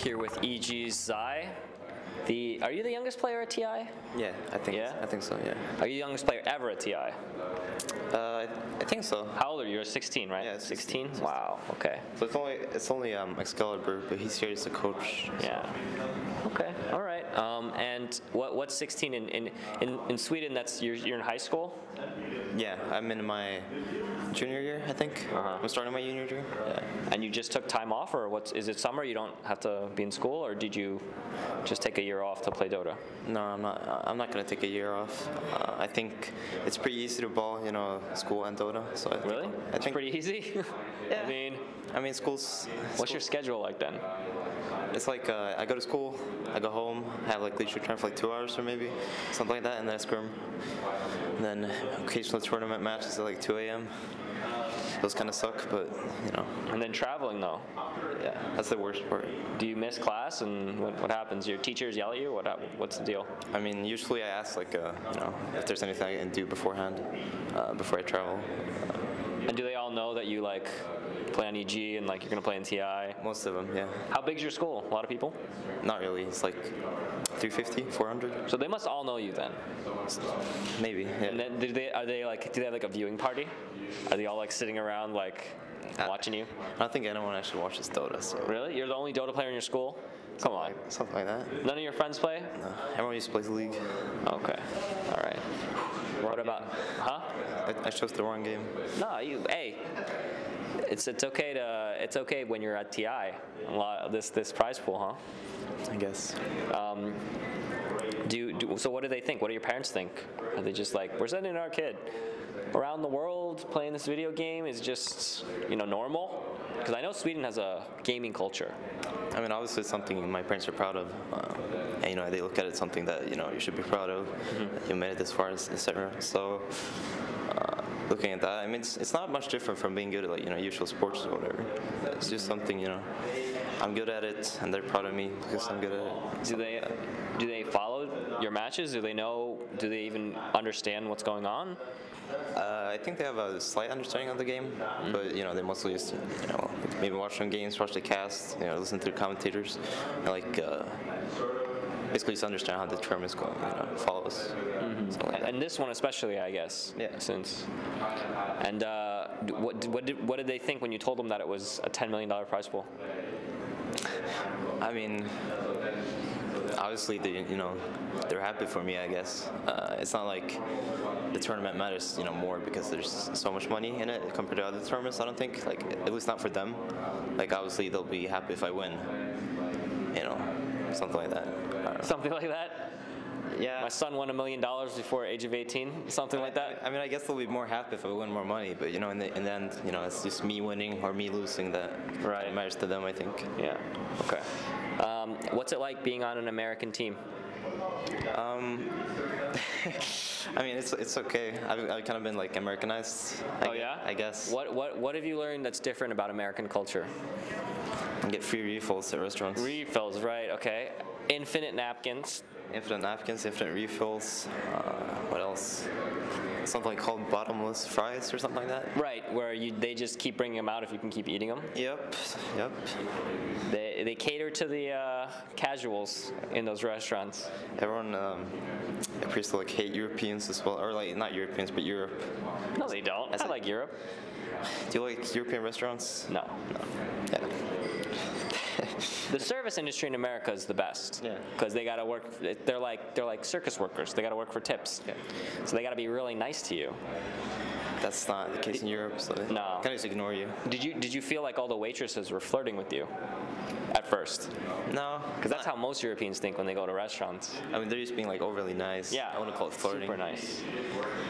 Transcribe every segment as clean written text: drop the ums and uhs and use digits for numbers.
Here with EG's Zai. Are you the youngest player at TI? Yeah, I think so, yeah. Are you the youngest player ever at TI? I think so. How old are you? You're 16, right? Yeah, 16? Wow, okay. So it's only Excalibur, but he's here as a coach. So. Yeah. Okay, all right. And what's 16 in Sweden? That's you're in high school? Yeah, I'm in my junior year, I think. I'm starting my junior year. Yeah. And you just took time off, or is it summer? You don't have to be in school, or did you just take a year off to play Dota? No, I'm not gonna take a year off. I think it's pretty easy to ball, school and Dota. So I think It's pretty easy. Yeah. I mean, school's. What's your schedule like then? It's like I go to school, I go home, have like leisure time for like 2 hours or maybe something like that, and then I scrim. And then occasional tournament matches at like 2 a.m. Those kind of suck, but And then traveling though. Yeah, that's the worst part. Do you miss class, and what happens? Your teachers yell at you? What's the deal? I mean, usually I ask like if there's anything I can do beforehand, before I travel. And do they all know that you like play on EG and like you're gonna play in TI? Most of them, yeah. How big's your school? A lot of people? Not really. It's like 350, 400. So they must all know you then. Maybe. Yeah. And then do they have like a viewing party? Are they all like sitting around like watching you? I don't think anyone actually watches Dota. So. Really? You're the only Dota player in your school? Come on. Something like that. None of your friends play? No. Everyone used to play the League. Okay. All right. What about? Huh? I chose the wrong game. No, hey. It's okay when you're at TI. This prize pool, huh? I guess. So what do they think? What do your parents think? Are they just like, we're sending our kid around the world playing this video game is just normal? Because I know Sweden has a gaming culture. I mean, obviously it's something my parents are proud of. And, they look at it something that you should be proud of. That you made it this far, etc. So. Looking at that, I mean, it's not much different from being good at like usual sports or whatever. It's just something I'm good at it, and they're proud of me because I'm good at it. Do they follow your matches? Do they know? Do they even understand what's going on? I think they have a slight understanding of the game, but they mostly just maybe watch some games, watch the cast, listen to the commentators, and like. Basically, just understand how the tournament's going, follow us. Like and this one especially, I guess. Yeah. Since. And what did they think when you told them that it was a $10 million prize pool? I mean, obviously they're happy for me, I guess. It's not like the tournament matters, more because there's so much money in it compared to other tournaments. I don't think, like at least not for them. Like obviously they'll be happy if I win. Something like that. Something like that? Yeah. My son won $1 million before age of 18, something like that? I mean, I guess they'll be more happy if I win more money, but in the end, it's just me winning or me losing that matters to them, I think. Yeah. Okay. What's it like being on an American team? I mean, it's okay. I've kind of been like Americanized. I guess. What have you learned that's different about American culture? And get free refills at restaurants. Refills, right? Okay. Infinite napkins. Infinite napkins, infinite refills. What else? Something called bottomless fries or something like that. Right, where they just keep bringing them out if you can keep eating them. Yep. They cater to the casuals in those restaurants. Everyone appears to like hate Europeans as well, or like not Europeans, but Europe. No, they don't. I like Europe. Do you like European restaurants? No. Yeah. The service industry in America is the best. Yeah. Because they gotta work. They're like circus workers. They gotta work for tips. Yeah. So they gotta be really nice to you. That's not the case in Europe. So they kind of just ignore you. Did you feel like all the waitresses were flirting with you at first? No. Because that's how most Europeans think when they go to restaurants. I mean, they're just being like overly nice. Yeah. I want to call it flirting. Super nice.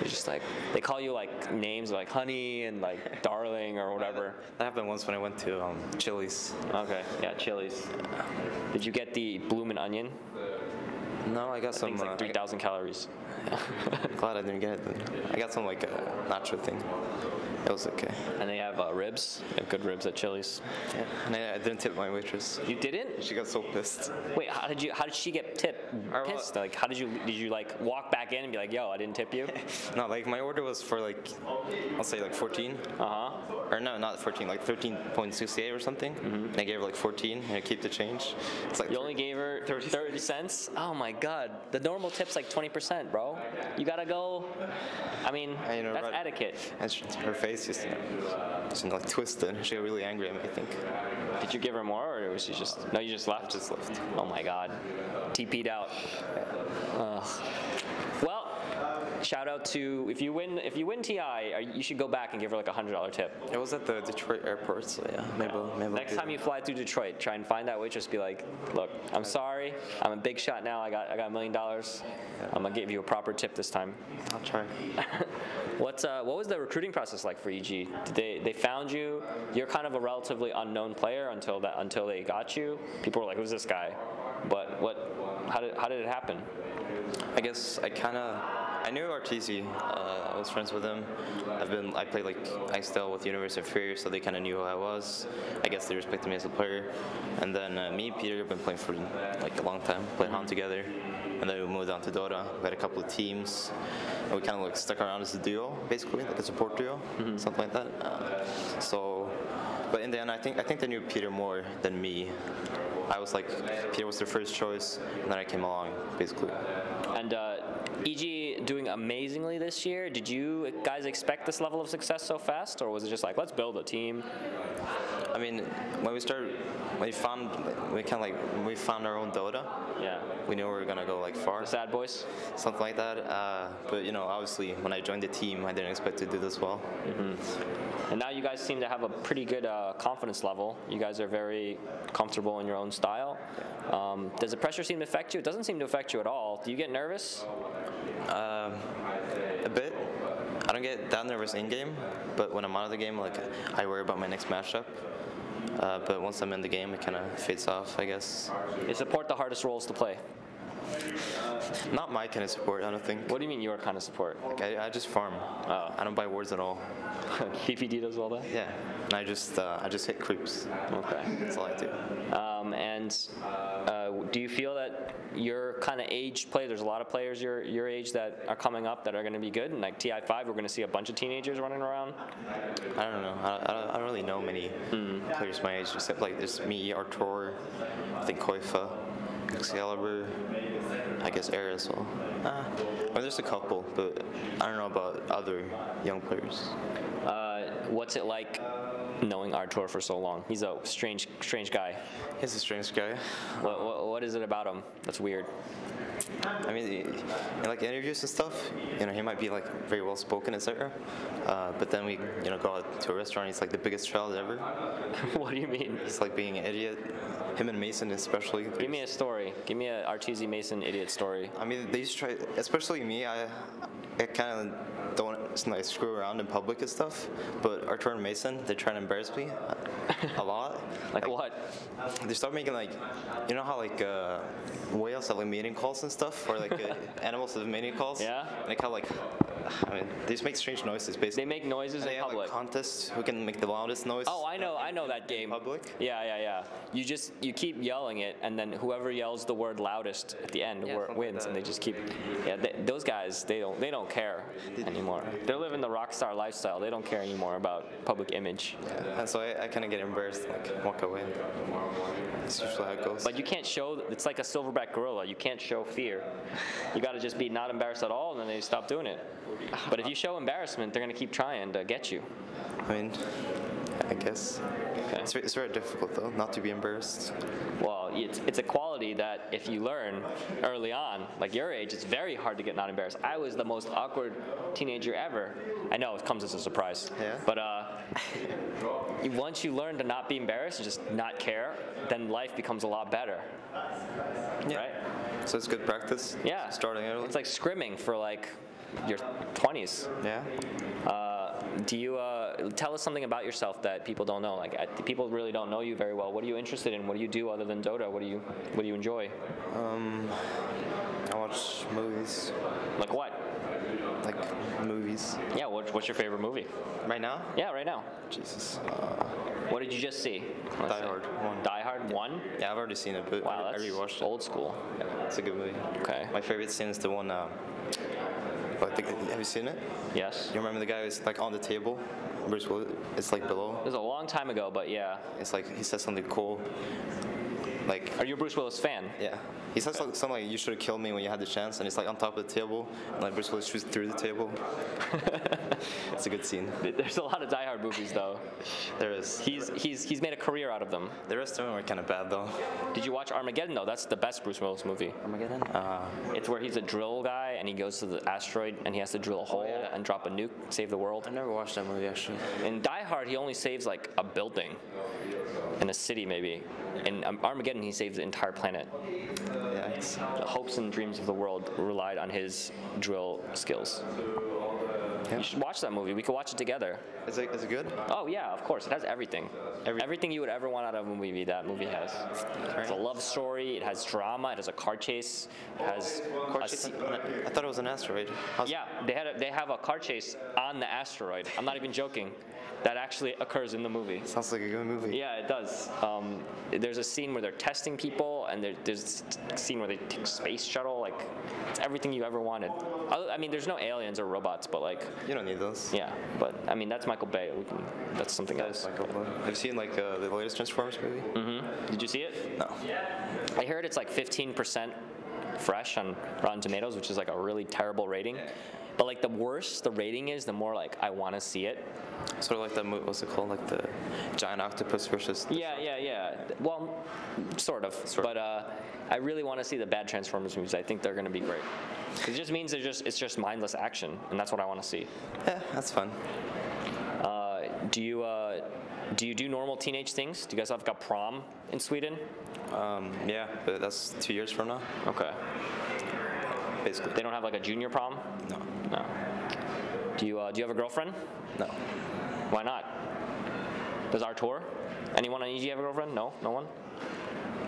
It's just like they call you like names like honey and like darling or whatever. That happened once when I went to Chili's. Okay. Yeah, Chili's. Did you get the bloomin' onion? No, I got some. It's like 3,000 calories. Glad I didn't get it then. I got some like nacho thing. It was okay. And they have ribs. They have good ribs at Chili's. Yeah. And I didn't tip my waitress. You didn't? She got so pissed. Wait, how did she get pissed? Like, how did you like walk back in and be like, yo, I didn't tip you? No, like my order was for like, I'll say like 14. Or no, not 14, like 13.68 or something. And I gave her like 14 and I keep the change. It's like you only gave her 30 cents? Oh my God. The normal tip's like 20%, bro. You gotta go. I mean, that's etiquette. And her face just, like twisted. She got really angry at me, I think. Did you give her more, or was she just? No, you just left. Just left. Oh my God. TP'd out. Well, shout out to if you win TI, you should go back and give her like $100 tip. It was at the Detroit airport, so yeah, maybe. Next time you fly through Detroit, try and find that waitress. Be like, look, I'm sorry, I'm a big shot now. I got $1 million. I'm gonna give you a proper tip this time. I'll try. What was the recruiting process like for EG? They found you. You're kind of a relatively unknown player until they got you. People were like, who's this guy? But how did it happen? I guess I knew Arteezy. I was friends with him. I played like Icedale with University of Fury, so they kind of knew who I was. I guess they respected me as a player. And then me and Peter have been playing for like a long time, played HAN together. And then we moved on to Dota. We had a couple of teams. And we kind of like stuck around as a duo, basically, like a support duo, something like that. But in the end, I think they knew Peter more than me. I was like, Peter was their first choice, and then I came along, basically. And EG doing amazingly this year. Did you guys expect this level of success so fast, or was it just like, let's build a team? I mean, when we found our own Dota. Yeah. We knew we were gonna go like far. The Sad Boys. Something like that. But obviously, when I joined the team, I didn't expect to do this well. And now you guys seem to have a pretty good confidence level. You guys are very comfortable in your own style. Does the pressure seem to affect you? It doesn't seem to affect you at all. Do you get nervous? A bit. I don't get that nervous in game, but when I'm out of the game, like I worry about my next matchup. But once I'm in the game, it kind of fades off, I guess. Is support the hardest roles to play? Not my kind of support, I don't think. What do you mean your kind of support? Like I just farm. Oh. I don't buy wards at all. PPD does all that? Yeah. And I just hit creeps. Okay. That's all I do. Do you feel that your kind of aged play, there's a lot of players your age that are coming up that are going to be good, and like TI5, we're going to see a bunch of teenagers running around? I don't know. I don't really know many players my age, except like there's me, Artur, I think Koifa, Excalibur, I guess Air as well. Well, there's a couple, but I don't know about other young players. What's it like knowing Artur for so long? He's a strange guy. He's a strange guy. What is it about him that's weird? I mean, in like interviews and stuff, he might be like very well spoken, etc. But then we, go out to a restaurant. He's like the biggest child ever. What do you mean? He's like being an idiot. Him and Mason especially. Give me a story. Give me a Arteezy Mason idiot story. I mean, they used to try, especially me. I kind of don't like screw around in public and stuff. But Artur and Mason, they try to embarrass me a lot. like what? They start making like, how like whales have like mating calls and stuff, or like animals have mating calls. Yeah. And they kind of like, they just make strange noises basically. They make noises in public. Like contests who can make the loudest noise. Oh, I know that game. Public. Yeah. You keep yelling it, and then whoever yells the word loudest at the end wins, like and they just keep. Yeah, those guys they don't care anymore. They're living the rock star lifestyle. They don't care anymore about public image. Yeah, and so I kind of get embarrassed, like walk away. That's usually how it goes. But you can't show. It's like a silverback gorilla. You can't show fear. You got to just be not embarrassed at all, and then they stop doing it. But if you show embarrassment, they're going to keep trying to get you. I mean, I guess. Okay. It's very difficult, though, not to be embarrassed. Well, it's a quality that if you learn early on, like your age, it's very hard to get not embarrassed. I was the most awkward teenager ever. I know, it comes as a surprise. Yeah. But once you learn to not be embarrassed and just not care, then life becomes a lot better. Yeah. Right? So it's good practice? Yeah. Starting early? It's like scrimming for like your 20s. Yeah. Do you tell us something about yourself that people don't know? Like people really don't know you very well. What are you interested in? What do you do other than Dota? What do you enjoy? I watch movies. Like what? Like movies. Yeah, what's your favorite movie? Right now? Yeah, right now. Jesus. What did you just see? Die Hard 1. Die Hard 1? Yeah, I've already seen it, but Wow, I that's rewatched it. old school. Yeah, it's a good movie. Okay. My favorite scene is the one. Have you seen it? Yes. You remember the guy who's like on the table? Bruce Willis. It's like below. It was a long time ago, but yeah. It's like he says something cool. Like. Are you a Bruce Willis fan? Yeah. He says something like, "You should have killed me when you had the chance," and it's like on top of the table, and like Bruce Willis shoots through the table. It's a good scene. There's a lot of Die Hard movies, though. There is. He's made a career out of them. The rest of them are kind of bad, though. Did you watch Armageddon, though? That's the best Bruce Willis movie. Armageddon? It's where he's a drill guy, and he goes to the asteroid, and he has to drill a hole and drop a nuke, save the world. I never watched that movie, actually. In Die Hard, he only saves like a building in a city, maybe. In Armageddon, he saves the entire planet. Yeah, The hopes and dreams of the world relied on his drill skills. Yeah. You should watch that movie. We could watch it together. Is it good? Oh yeah, of course. It has everything. Everything you would ever want out of a movie, that movie has. It's a love story. It has drama. It has a car chase. It has I thought it was an asteroid. yeah, they have a car chase on the asteroid. I'm not even joking. That actually occurs in the movie. Sounds like a good movie. Yeah, it does. There's a scene where they're testing people, and there's a scene where they take a space shuttle. Like, it's everything you ever wanted. I mean, there's no aliens or robots, but like. You don't need those. Yeah, but I mean, that's Michael Bay. That's something else. Have you seen like the latest Transformers movie? Mm-hmm. Did you see it? No. I heard it's like 15% fresh on Rotten Tomatoes, which is like a really terrible rating. But like the worse the rating is, the more like I want to see it. Sort of like that movie, what's it called? Like the giant octopus versus. Yeah. Well, sort of. But I really want to see the bad Transformers movies. I think they're going to be great. It just means it's just mindless action, and that's what I want to see. Yeah, that's fun. Do you do normal teenage things? Do you guys have like a prom in Sweden? Yeah, but that's 2 years from now. Okay. Basically. They don't have like a junior prom? No. No. Do you have a girlfriend? No. Why not? Does our tour? Anyone on EG have a girlfriend? No? No one?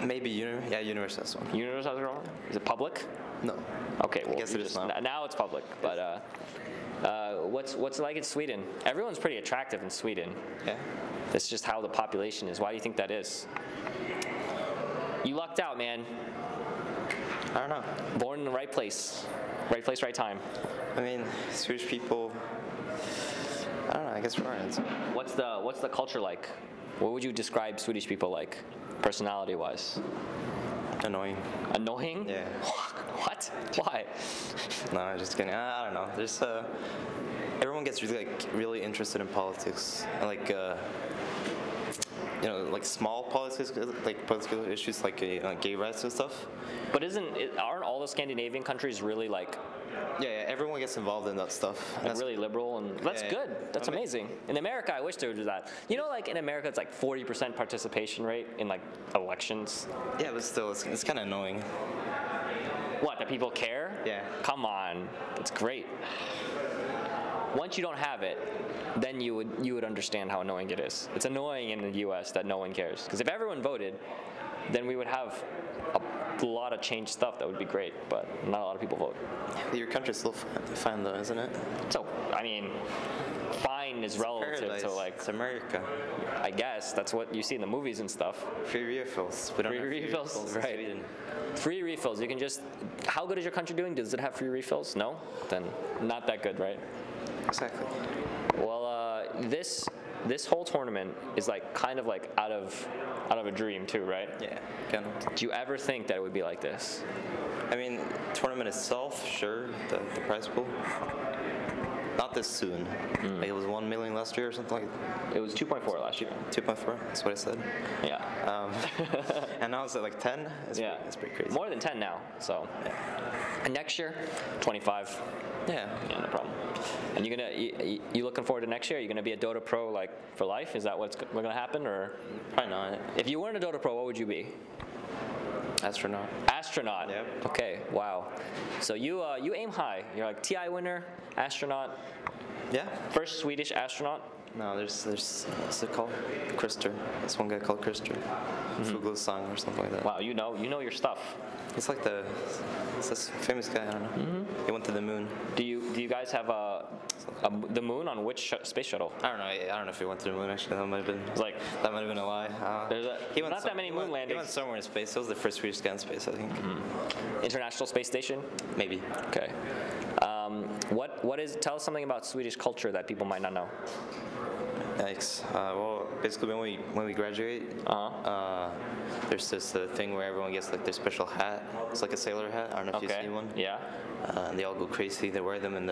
Maybe Universe has one. Universe has a girlfriend? Is it public? No. Okay, well, I guess it is now. Now it's public. But what's it like in Sweden? Everyone's pretty attractive in Sweden. Yeah. It's just how the population is. Why do you think that is? You lucked out, man. I don't know. Born in the right place, right time. I mean, Swedish people. I don't know. I guess we're friends. What's the culture like? What would you describe Swedish people like, personality-wise? Annoying. Annoying? Yeah. What? Why? No, I'm just kidding. I don't know. There's everyone gets really interested in politics, and like like small politics, like political issues, like gay rights and stuff. But aren't all the Scandinavian countries really like? Yeah, everyone gets involved in that stuff. Like really liberal, and that's good. That's amazing. In America, I wish they would do that. You know, like in America, it's like 40% participation rate in like elections. Yeah, but still, it's kind of annoying. What, that people care? Yeah. Come on, it's great. Once you don't have it, then you would understand how annoying it is. It's annoying in the U.S. that no one cares. Because if everyone voted, then we would have a lot of changed stuff that would be great, but not a lot of people vote. Your country's still fine though, isn't it? So, I mean, fine is relative to like... It's America. I guess, that's what you see in the movies and stuff. Free refills. We don't have free refills, right. in Sweden. Free refills, you can just... How good is your country doing? Does it have free refills? No? Then not that good, right? Exactly. Well, this whole tournament is like kind of like out of a dream too, right? Yeah, kind of. Do you ever think that it would be like this? I mean, tournament itself, sure, the prize pool. Not this soon. Like it was 1 million last year or something like that. It was 2.4 last year. 2.4, that's what I said. Yeah. And now it's at like 10? It's pretty crazy. More than 10 now, so. Yeah. And next year, 25. Yeah. Yeah, no problem. And you looking forward to next year? Are you gonna be a Dota pro like for life? Is that what's gonna happen, or? Probably not. If you weren't a Dota pro, what would you be? Astronaut. Astronaut. Yep. Okay. Wow. So you aim high. You're like TI winner, astronaut. Yeah. First Swedish astronaut. No, there's what's it called? Krister. There's one guy called Krister. Fuglesang or something like that. Wow, you know your stuff. It's like it's this famous guy. I don't know. He went to the moon. Do do you guys have the moon on which space shuttle? I don't know. I don't know if he went to the moon. Actually, that might have been that might have been a lie. Not that many moon landings. He went somewhere in space. It was the first Swedish guy in space, I think. International Space Station? Maybe. Okay. Tell us something about Swedish culture that people might not know. Yikes. Well, basically when we graduate, there's this thing where everyone gets like their special hat. It's like a sailor hat. I don't know if you've seen one. Yeah. And they all go crazy. They wear them in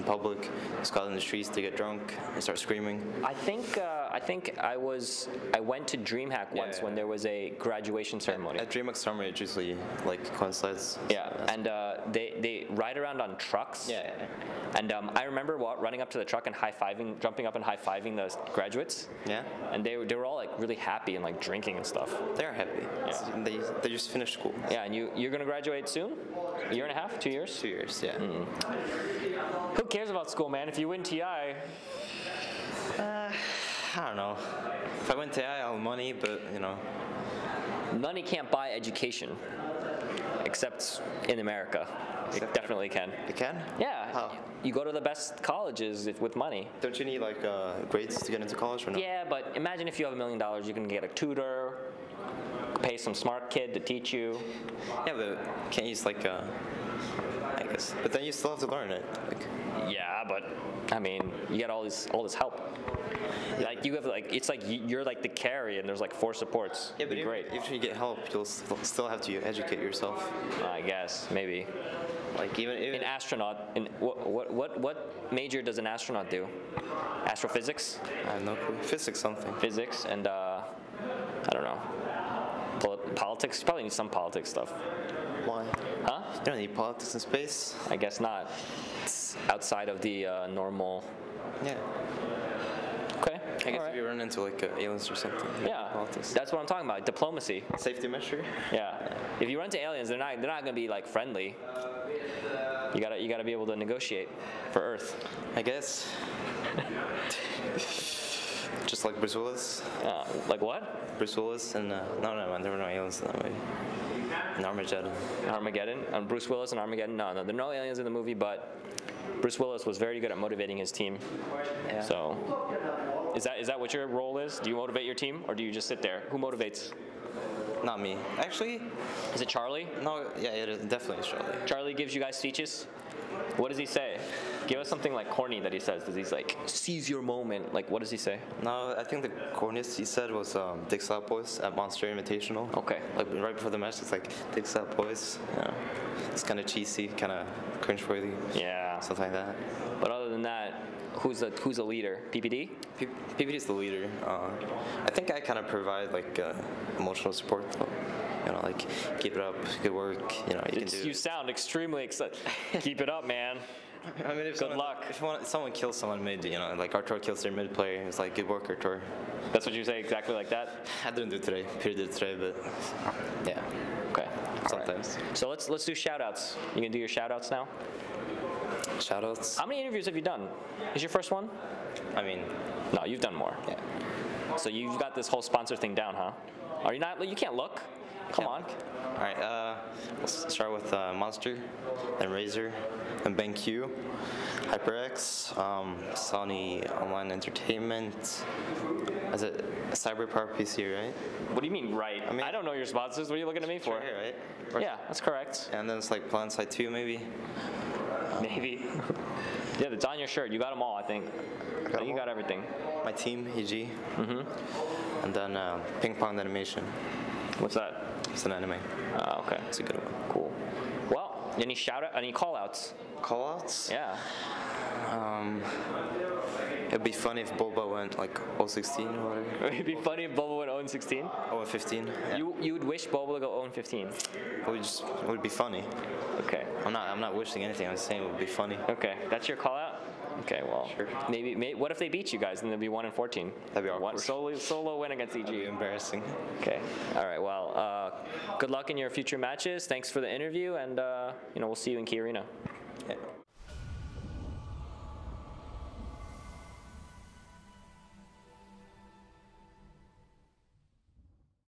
public. Just go out in the streets. They get drunk and start screaming. I think I went to DreamHack once when there was a graduation ceremony. At DreamHack summer, it usually like coincides. Yeah, and they ride around on trucks. Yeah. And I remember running up to the truck and jumping up and high-fiving the graduates. Yeah. And they were all like really happy and like drinking and stuff. They're happy. Yeah. They just finished school. Yeah, and you're gonna graduate soon? A year and a half? 2 years? 2 years, yeah. Who cares about school, man? If you win TI. I don't know. If I win TI, I'll have money, but Money can't buy education, except in America. It definitely can. It can? Yeah. How? You go to the best colleges with money. Don't you need like grades to get into college or no? Yeah, but imagine if you have $1 million, you can get a tutor, pay some smart kid to teach you. Yeah, but can't you just like, I guess. But then you still have to learn it. Yeah, but I mean, you get all this help. Like you have it's like you're like the carry, and there's like 4 supports. Yeah, but great. If you get help, you'll still have to educate yourself. I guess maybe. Like even an astronaut. What major does an astronaut do? Astrophysics? I have no clue. Physics something. Physics and I don't know. Politics. You probably need some politics stuff. Why? Huh? You don't need politics in space. I guess not. It's outside of the normal. Yeah. Okay. I guess if you run into like aliens or something. Yeah. Politics. That's what I'm talking about. Diplomacy. Safety measure. Yeah. If you run into aliens, they're not gonna be like friendly. You gotta be able to negotiate for Earth. I guess. Just like Bruce Willis. Like what? Bruce Willis and no, there were no aliens in that movie. In Armageddon. Armageddon? Bruce Willis and Armageddon? No, there are no aliens in the movie, but Bruce Willis was very good at motivating his team. Yeah. So, is that what your role is? Do you motivate your team, or do you just sit there? Who motivates? Not me. Actually. Is it Charlie? No, yeah, it is definitely Charlie. Charlie gives you guys speeches? What does he say? Give us something like corny that he says. Does he like seize your moment? Like what does he say? No, I think the corniest he said was Dick Slap Boys at Monster Invitational. Okay. Like right before the match, it's like Dick Slap Boys. Yeah. It's kind of cheesy, kind of cringeworthy. Yeah. Stuff like that. But other than that, who's the leader? PPD? PPD is the leader. I think I kind of provide like emotional support. Like keep it up, good work. You can do. You sound extremely excited. Keep it up, man. I mean, good luck. If someone kills someone mid, like Artur kills their mid player, it's like good work, Artur. That's what you say, exactly like that. I didn't do it today. Peter did it today, but yeah. Okay. Sometimes. Right. So let's do shout-outs. You can do your shout-outs now. Shout-outs. How many interviews have you done? Is your first one? I mean, no, you've done more. Yeah. So you've got this whole sponsor thing down, huh? Are you not? You can't look. Come on. All right. We'll start with Monster, then Razer, then BenQ, HyperX, Sony Online Entertainment. Is it CyberPower PC, right? What do you mean, right? I don't know your sponsors. What are you looking at me for? Right here, right? Yeah, that's correct. And then it's like PlanSide 2, maybe. Maybe. Yeah, it's on your shirt. You got them all, I think. I think you got everything. My team, EG. And then Ping Pong Animation. What's that? It's an anime. Okay. It's a good one. Cool. Well, any call-outs? Call-outs? Yeah. It'd be funny if Boba went like 016 or whatever. It'd be funny if Boba went 0-16? 0-15. Yeah. You would wish Boba to go 0-15? It would be funny. Okay. I'm not wishing anything. I'm saying it would be funny. Okay. That's your call-out? Okay, well, sure. Maybe. What if they beat you guys? Then they'll be 1-14. That'd be awkward. Solo win against EG. That'd be embarrassing. Okay. All right. Well, good luck in your future matches. Thanks for the interview, and we'll see you in Key Arena.